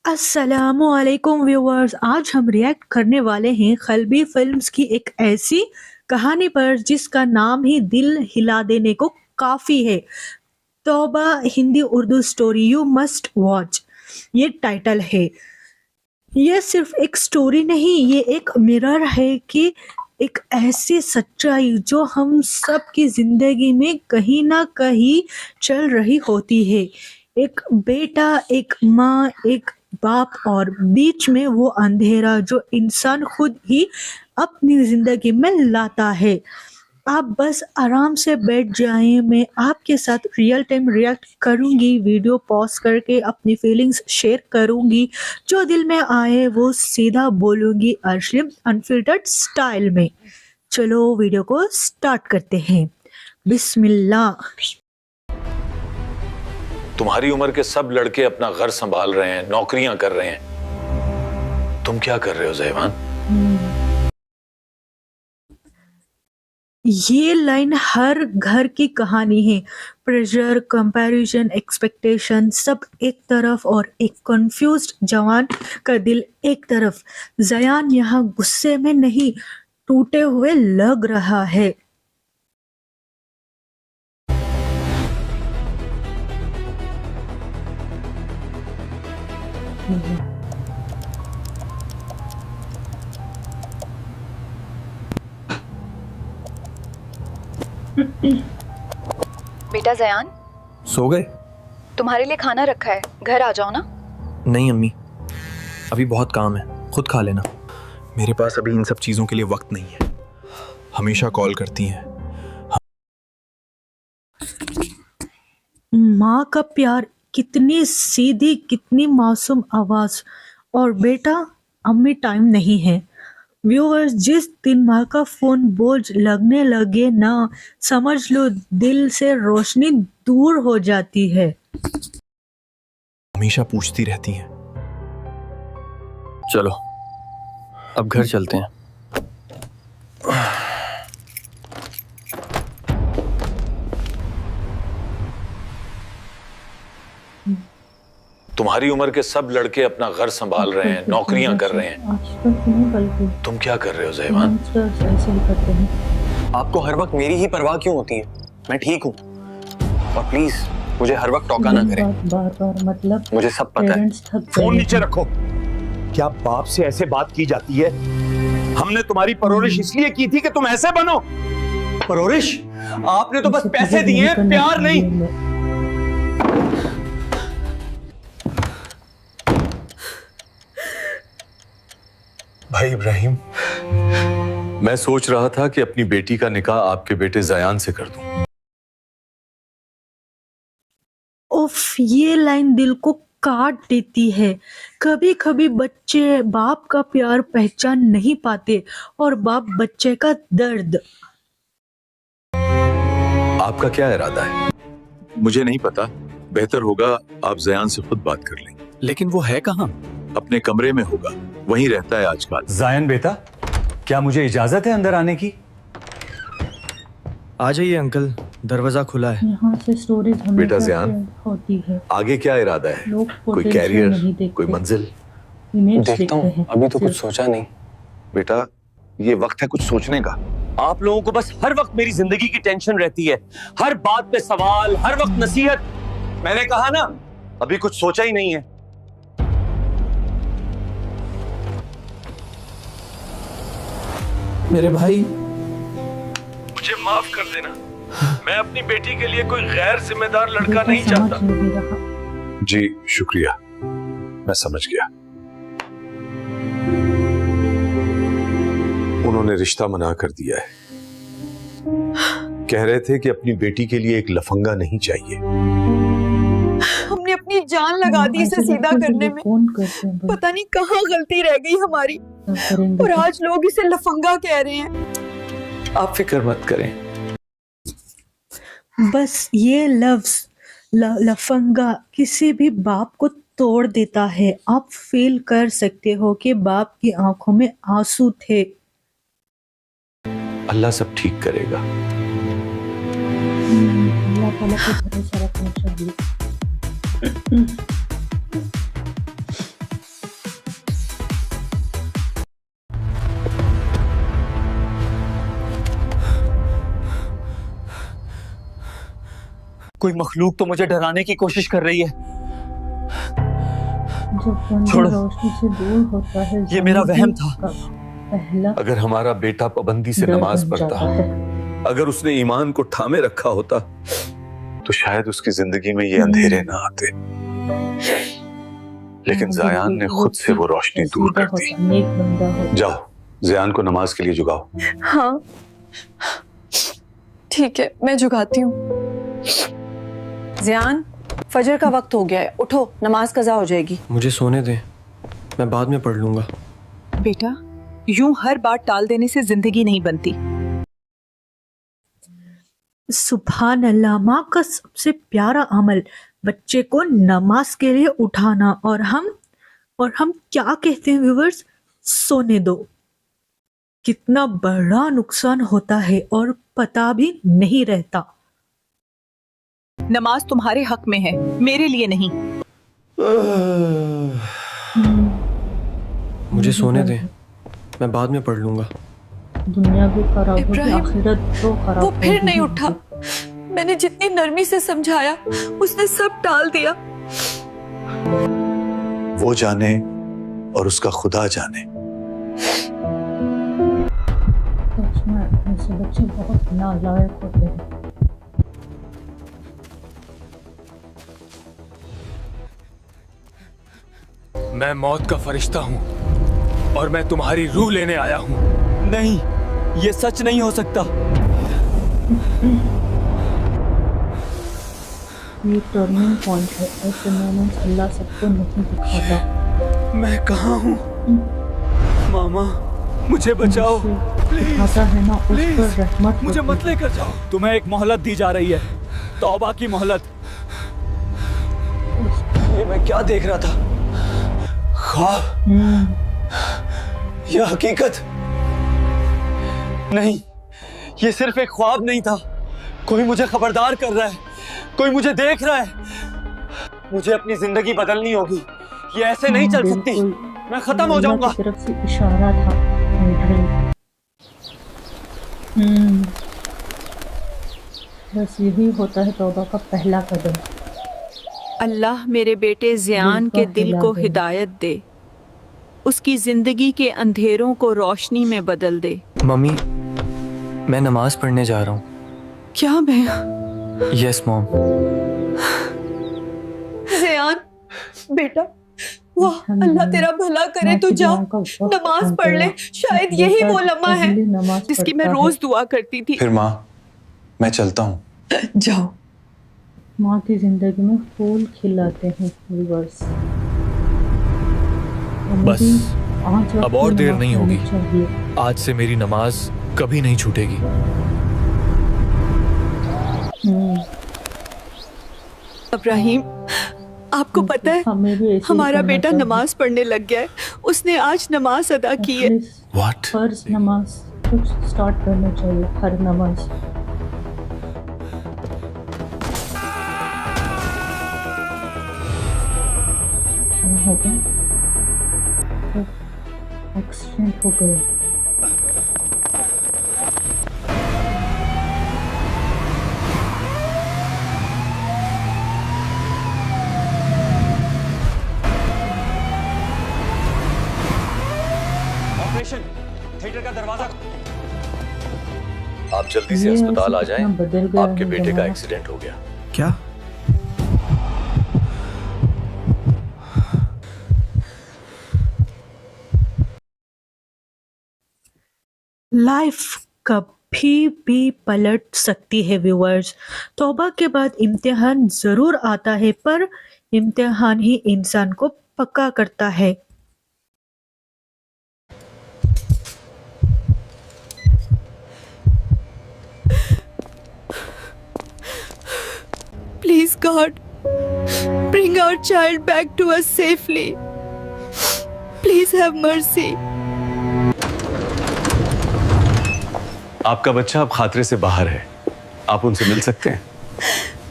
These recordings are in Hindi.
अस्सलामुअलैकुम व्यूअर्स, आज हम रिएक्ट करने वाले हैं खलबी फिल्म्स की एक ऐसी कहानी पर जिसका नाम ही दिल हिला देने को काफ़ी है। तौबा Hindi Urdu story you must watch, ये टाइटल है। ये सिर्फ एक स्टोरी नहीं, ये एक मिरर है कि एक ऐसी सच्चाई जो हम सब की जिंदगी में कहीं ना कहीं चल रही होती है। एक बेटा, एक माँ, एक बाप और बीच में वो अंधेरा जो इंसान खुद ही अपनी जिंदगी में लाता है। आप बस आराम से बैठ जाएं, मैं आपके साथ रियल टाइम रिएक्ट करूंगी, वीडियो पॉज करके अपनी फीलिंग्स शेयर करूंगी, जो दिल में आए वो सीधा बोलूंगी अर्शलिम अनफिल्टर्ड स्टाइल में। चलो वीडियो को स्टार्ट करते हैं। बिस्मिल्लाह। तुम्हारी उम्र के सब लड़के अपना घर संभाल रहे हैं, नौकरियां कर रहे हैं, तुम क्या कर रहे हो ज़ैवान? ये लाइन हर घर की कहानी है। प्रेशर, कंपैरिजन, एक्सपेक्टेशन सब एक तरफ और एक कंफ्यूज्ड जवान का दिल एक तरफ। जयान यहाँ गुस्से में नहीं, टूटे हुए लग रहा है। बेटा जयान, सो गए? तुम्हारे लिए खाना रखा है, घर आ जाओ ना। नहीं अम्मी, अभी बहुत काम है, खुद खा लेना। मेरे पास अभी इन सब चीज़ों के लिए वक्त नहीं है। हमेशा कॉल करती हैं। माँ का प्यार, कितनी सीधी, कितनी मासूम आवाज। और बेटा, अम्मी टाइम नहीं है। व्यूअर्स, जिस दिन माँ का फोन बोझ लगने लगे ना, समझ लो दिल से रोशनी दूर हो जाती है। हमेशा पूछती रहती हैं। चलो अब घर चलते हैं। तुम्हारी उम्र के सब लड़के अपना घर संभाल रहे हैं, नौकरियां कर रहे हैं, तुम क्या कर रहे हो ज़ैवान? आपको हर वक्त मेरी ही परवाह क्यों होती है? मैं ठीक हूँ, और प्लीज मुझे हर वक्त टोका ना करें। बार मतलब मुझे सब पता है। फोन नीचे रखो। क्या बाप से ऐसे बात की जाती है? हमने तुम्हारी परवरिश इसलिए की थी कि तुम ऐसे बनो। परवरिश? आपने तो बस पैसे दिए हैं, प्यार नहीं। भाई इब्राहिम, मैं सोच रहा था कि अपनी बेटी का निकाह आपके बेटे ज़यान से कर दूं। उफ, ये लाइन दिल को काट देती है। कभी कभी बच्चे बाप का प्यार पहचान नहीं पाते और बाप बच्चे का दर्द। आपका क्या इरादा है? मुझे नहीं पता, बेहतर होगा आप ज़यान से खुद बात कर लें। लेकिन वो है कहाँ? अपने कमरे में होगा, वहीं रहता है आजकल। जायन बेटा, क्या मुझे इजाजत है अंदर आने की? आ जाइए अंकल, दरवाजा खुला है। यहाँ से स्टोरीज बेटा ज़यान, होती है। आगे क्या इरादा है? लोग कोई potential नहीं कैरियर, देखते। कोई मंजिल? देखता हूँ, अभी तो कुछ सोचा नहीं। बेटा, ये वक्त है कुछ सोचने का। आप लोगों को बस हर वक्त मेरी जिंदगी की टेंशन रहती है, हर बात पे सवाल, हर वक्त नसीहत। मैंने कहा ना, अभी कुछ सोचा ही नहीं है। मेरे भाई, मुझे माफ कर देना। मैं अपनी बेटी के लिए कोई गैर जिम्मेदार लड़का नहीं चाहता। जी शुक्रिया, मैं समझ गया। उन्होंने रिश्ता मना कर दिया है। कह रहे थे कि अपनी बेटी के लिए एक लफंगा नहीं चाहिए। हमने अपनी जान लगा दी इसे सीधा करने में। पता नहीं कहाँ गलती रह गई हमारी, और आज लोग इसे लफंगा कह रहे हैं। आप फिक्र मत करें। बस ये लफ्ज लफंगा किसी भी बाप को तोड़ देता है। आप फील कर सकते हो कि बाप की आंखों में आंसू थे। अल्लाह सब ठीक करेगा। अल्लाह ताला पे भरोसा रखना चाहिए। कोई मखलूक तो मुझे डराने की कोशिश कर रही है। जब बंदा छोड़ो। रोशनी से दूर होता है, ये मेरा वहम जिंदगी था। का पहला अगर हमारा बेटा पाबंदी से डर नमाज बन पढ़ता, जाता है। अगर उसने ईमान को थामे रखा होता, तो शायद उसकी जिंदगी में ये अंधेरे ना आते। लेकिन जायान ने खुद से वो रोशनी दूर कर दी। नेक बंदा हो। जाओ, ज़यान को नमाज के लिए जुगाओ। हाँ ठीक है, मैं जुगाती हूँ। ज़ियान, फजर का वक्त हो गया है, उठो, नमाज कज़ा हो जाएगी। मुझे सोने दे, मैं बाद में पढ़ लूंगा। बेटा, यूं हर बात टाल देने से जिंदगी नहीं बनती। सुभान अल्लाह, माँ का सबसे प्यारा अमल बच्चे को नमाज के लिए उठाना, और हम क्या कहते हैं व्यूअर्स, सोने दो। कितना बड़ा नुकसान होता है और पता भी नहीं रहता। नमाज तुम्हारे हक में है, मेरे लिए नहीं। मुझे सोने दे, मैं बाद में पढ़ लूंगा। दुनिया भी खराब होगी, इब्राहिम, आखिरत तो खराब वो फिर होगी नहीं ही उठा। होगी। मैंने जितनी नरमी से समझाया उसने सब टाल दिया। वो जाने और उसका खुदा जाने। सच में ऐसे बच्चे बहुत नालायक होते हैं। मैं मौत का फरिश्ता हूँ और मैं तुम्हारी रूह लेने आया हूँ। नहीं, ये सच नहीं हो सकता। ये टर्निंग पॉइंट है, ऐसे मोमेंट्स अल्लाह सबको नहीं दिखाता। मैं कहाँ हूँ? मामा, मुझे बचाओ। दिखाता है ना, उस प्लीज, पर रहमत मुझे होती मत लेकर जाओ। तुम्हें एक मोहलत दी जा रही है, तौबा की मोहलत। ये मैं क्या देख रहा था? ख्वाब या हकीकत? नहीं, ये सिर्फ एक ख्वाब नहीं था। कोई मुझे खबरदार कर रहा है, कोई मुझे देख रहा है। मुझे अपनी जिंदगी बदलनी होगी, ये ऐसे नहीं चल सकती। मैं खत्म हो जाऊंगा। अल्लाह की तरफ से इशारा था। बस यही होता है तौबा का पहला कदम। अल्लाह मेरे बेटे ज़ियान के दिल को हिदायत दे, उसकी जिंदगी के अंधेरों को रोशनी में बदल दे। मम्मी, मैं नमाज पढ़ने जा रहा हूँ। क्या मैं? Yes mom. ज़ियान बेटा, वाह, अल्लाह तेरा भला करे। तू जा, नमाज पढ़ ले। शायद यही वो लम्हा है जिसकी मैं रोज दुआ करती थी। फिर माँ, मैं चलता हूँ। जाओ। माँ की जिंदगी में फूल खिलाते हैं व्यूअर्स। बस, अब और देर नहीं होगी। आज से मेरी नमाज कभी नहीं छूटेगी। इब्राहिम, आपको पता है हमारा बेटा नमाज पढ़ने लग गया है। उसने आज नमाज अदा की है। What? फर्ज नमाज कुछ स्टार्ट करना चाहिए, हर नमाज। हो गया, एक्सीडेंट हो गया। ऑपरेशन थिएटर का दरवाजा। आप जल्दी से ये अस्पताल आ ऐसे जाएं। कितना बदल गया आपके है बेटे का जमाना। एक्सीडेंट हो गया। क्या? लाइफ कभी भी पलट सकती है व्यूअर्स। तौबा के बाद इम्तिहान ज़रूर आता है, पर इम्तिहान ही इंसान को पक्का करता है। Please God, bring our child back to us safely. Please have mercy. आपका बच्चा अब खातरे से बाहर है, आप उनसे मिल सकते हैं।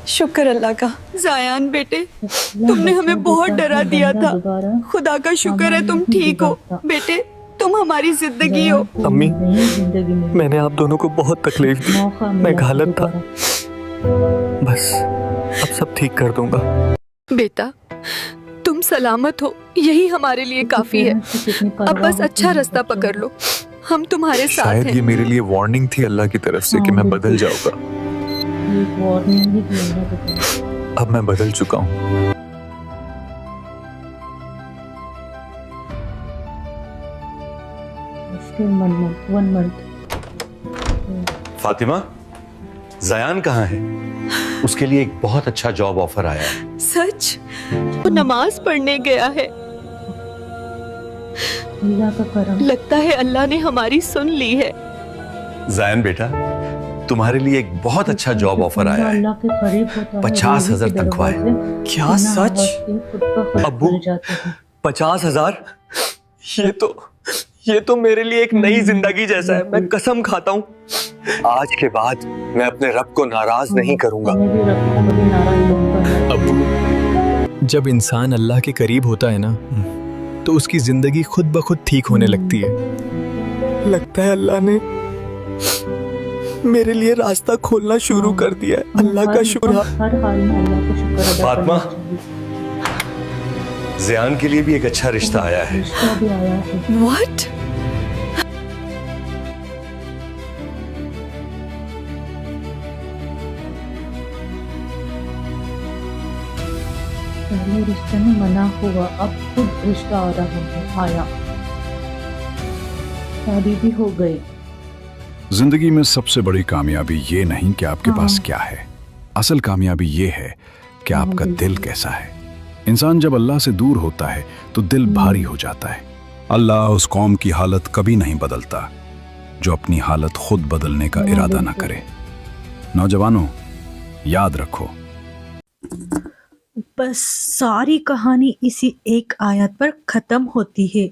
शुक्र अल्लाह का। ज़ायान बेटे, तुमने हमें बहुत डरा दिया था। खुदा का शुक्र है तुम ठीक हो। बेटे, तुम हमारी जिंदगी हो। अम्मी, मैंने आप दोनों को बहुत तकलीफ दी। मैं घालत था। बस अब सब ठीक कर दूंगा। बेटा, तुम सलामत हो, यही हमारे लिए काफी है। अब बस अच्छा रास्ता पकड़ लो, हम तुम्हारे साथ शायद हैं। ये मेरे लिए वार्निंग थी अल्लाह की तरफ से कि मैं बदल जाऊंगा। अब मैं बदल चुका हूँ। फातिमा, जयान कहाँ है? उसके लिए एक बहुत अच्छा जॉब ऑफर आया है। सच? वो नमाज पढ़ने गया है। अल्लाह का करम। लगता है अल्लाह ने हमारी सुन ली है। जयान बेटा, तुम्हारे लिए एक बहुत अच्छा जॉब ऑफर आया है। 50,000 तनख्वाह है। क्या सच? अब्बू, 50,000? ये तो मेरे लिए एक नई जिंदगी जैसा है। मैं कसम खाता हूँ, आज के बाद मैं अपने रब को नाराज नहीं करूंगा। अब्बू, जब इंसान अल्लाह के करीब होता है ना, तो उसकी जिंदगी खुद ब खुद ठीक होने लगती है। लगता है अल्लाह ने मेरे लिए रास्ता खोलना शुरू कर दिया है। अल्लाह का शुक्र। हर हाल में अल्लाह का शुक्र अदा फातिमा, करना चाहिए। जयान के लिए भी एक अच्छा रिश्ता आया है। रिश्ता भी आया है। What? पहले रिश्ते में मना हुआ, अब खुद रिश्ता आ रहा है, आया, शादी भी हो गई। जिंदगी में सबसे बड़ी कामयाबी ये नहीं कि आपके पास क्या है, असल कामयाबी ये है कि आपका दिल कैसा है। इंसान जब अल्लाह से दूर होता है तो दिल भारी हो जाता है। अल्लाह उस कौम की हालत कभी नहीं बदलता जो अपनी हालत खुद बदलने का इरादा ना करे। नौजवानों, याद रखो, बस सारी कहानी इसी एक आयत पर खत्म होती है।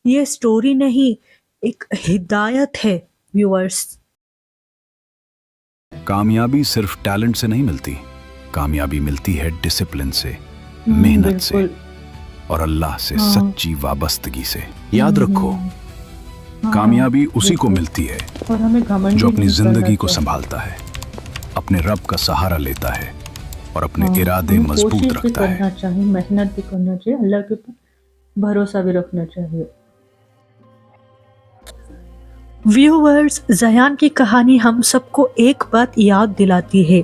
ये स्टोरी नहीं, एक हिदायत है व्यूअर्स। कामयाबी सिर्फ टैलेंट से नहीं मिलती, कामयाबी मिलती है डिसिप्लिन से, मेहनत से और अल्लाह से सच्ची वाबस्तगी से। याद रखो, कामयाबी उसी को मिलती है और हमें घमंड जो अपनी नहीं करना जिंदगी को चाहिए। संभालता है, अपने रब का सहारा लेता है और अपने इरादे हमें मजबूत कोशिश भी रखता है। करना चाहिए, मेहनत भी करना चाहिए, अल्लाह के ऊपर भरोसा भी रखना चाहिए। व्यूअर्स, जयान की कहानी हम सबको एक बात याद दिलाती है,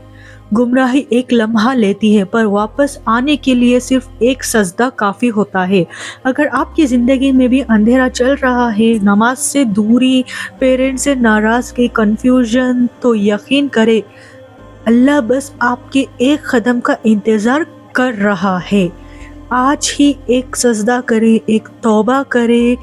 गुमराही एक लम्हा लेती है पर वापस आने के लिए सिर्फ एक सजदा काफ़ी होता है। अगर आपकी ज़िंदगी में भी अंधेरा चल रहा है, नमाज से दूरी, पेरेंट्स से नाराज़गी, कन्फ्यूजन, तो यकीन करें अल्लाह बस आपके एक कदम का इंतज़ार कर रहा है। आज ही एक सजदा करे, एक तौबा करे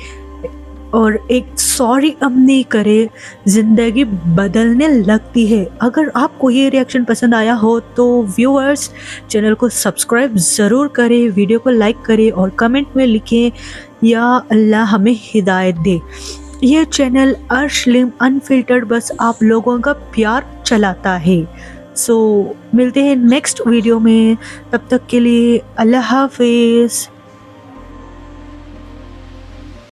और एक सॉरी अमनी करे, ज़िंदगी बदलने लगती है। अगर आपको ये रिएक्शन पसंद आया हो तो व्यूअर्स चैनल को सब्सक्राइब ज़रूर करें, वीडियो को लाइक करें और कमेंट में लिखें या अल्लाह हमें हिदायत दे। ये चैनल अर्शलिम अनफिल्टर्ड बस आप लोगों का प्यार चलाता है। सो मिलते हैं नेक्स्ट वीडियो में, तब तक के लिए अल्लाह हाफिज़।